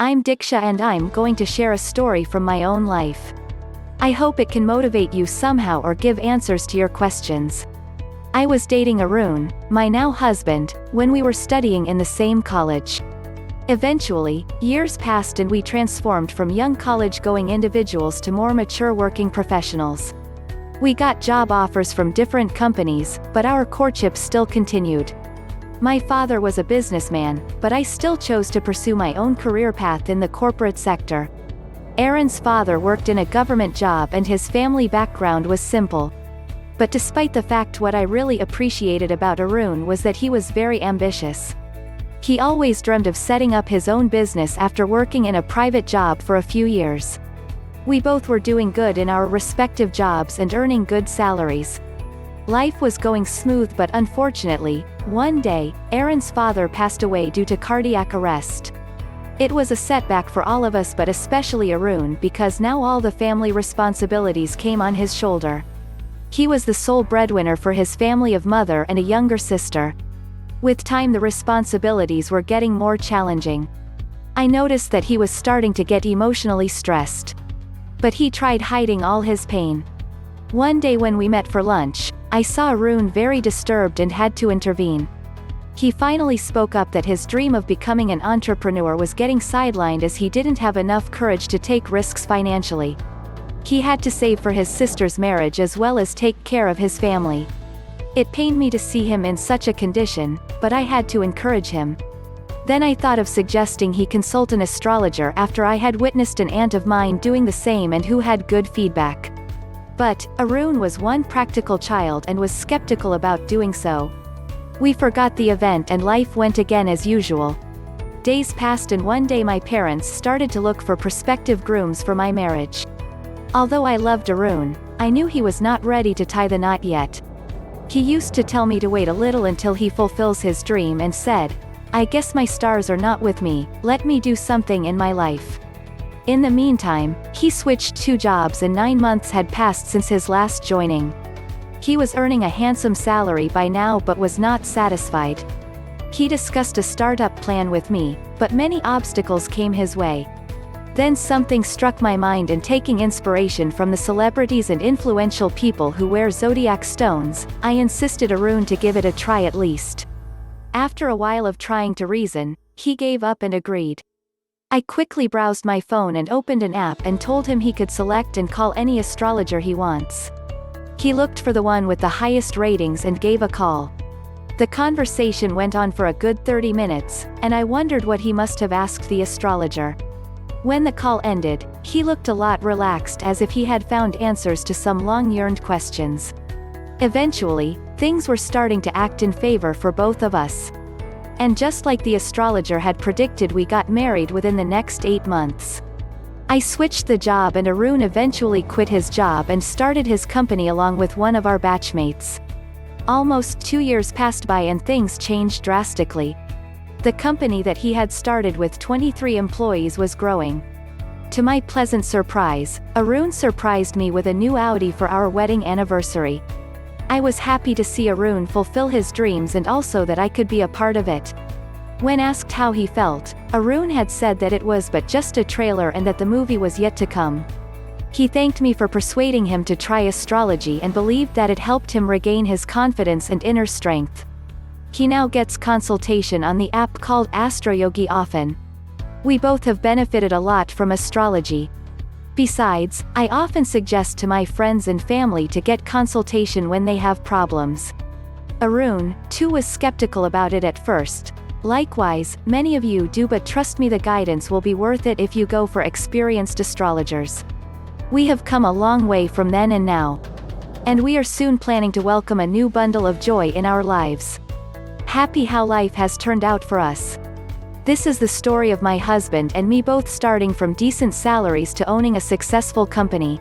I'm Diksha and I'm going to share a story from my own life. I hope it can motivate you somehow or give answers to your questions. I was dating Arun, my now husband, when we were studying in the same college. Eventually, years passed and we transformed from young college-going individuals to more mature working professionals. We got job offers from different companies, but our courtship still continued. My father was a businessman, but I still chose to pursue my own career path in the corporate sector. Aaron's father worked in a government job and his family background was simple. But despite the fact, what I really appreciated about Arun was that he was very ambitious. He always dreamed of setting up his own business after working in a private job for a few years. We both were doing good in our respective jobs and earning good salaries. Life was going smooth, but unfortunately, one day, Aaron's father passed away due to cardiac arrest. It was a setback for all of us, but especially Arun, because now all the family responsibilities came on his shoulder. He was the sole breadwinner for his family of mother and a younger sister. With time, the responsibilities were getting more challenging. I noticed that he was starting to get emotionally stressed. But he tried hiding all his pain. One day when we met for lunch, I saw Arun very disturbed and had to intervene. He finally spoke up that his dream of becoming an entrepreneur was getting sidelined as he didn't have enough courage to take risks financially. He had to save for his sister's marriage as well as take care of his family. It pained me to see him in such a condition, but I had to encourage him. Then I thought of suggesting he consult an astrologer after I had witnessed an aunt of mine doing the same and who had good feedback. But Arun was one practical child and was skeptical about doing so. We forgot the event and life went again as usual. Days passed and one day my parents started to look for prospective grooms for my marriage. Although I loved Arun, I knew he was not ready to tie the knot yet. He used to tell me to wait a little until he fulfills his dream and said, "I guess my stars are not with me, let me do something in my life." In the meantime, he switched 2 jobs and 9 months had passed since his last joining. He was earning a handsome salary by now but was not satisfied. He discussed a startup plan with me, but many obstacles came his way. Then something struck my mind, and taking inspiration from the celebrities and influential people who wear zodiac stones, I insisted Arun to give it a try at least. After a while of trying to reason, he gave up and agreed. I quickly browsed my phone and opened an app and told him he could select and call any astrologer he wants. He looked for the one with the highest ratings and gave a call. The conversation went on for a good 30 minutes, and I wondered what he must have asked the astrologer. When the call ended, he looked a lot relaxed, as if he had found answers to some long-yearned questions. Eventually, things were starting to act in favor for both of us. And just like the astrologer had predicted, we got married within the next 8 months. I switched the job and Arun eventually quit his job and started his company along with one of our batchmates. Almost 2 years passed by and things changed drastically. The company that he had started with 23 employees was growing. To my pleasant surprise, Arun surprised me with a new Audi for our wedding anniversary. I was happy to see Arun fulfill his dreams and also that I could be a part of it. When asked how he felt, Arun had said that it was but just a trailer and that the movie was yet to come. He thanked me for persuading him to try astrology and believed that it helped him regain his confidence and inner strength. He now gets consultation on the app called Astrology often. We both have benefited a lot from astrology. Besides, I often suggest to my friends and family to get consultation when they have problems. Arun, too, was skeptical about it at first. Likewise, many of you do, but trust me, the guidance will be worth it if you go for experienced astrologers. We have come a long way from then and now. And we are soon planning to welcome a new bundle of joy in our lives. Happy how life has turned out for us. This is the story of my husband and me, both starting from decent salaries to owning a successful company.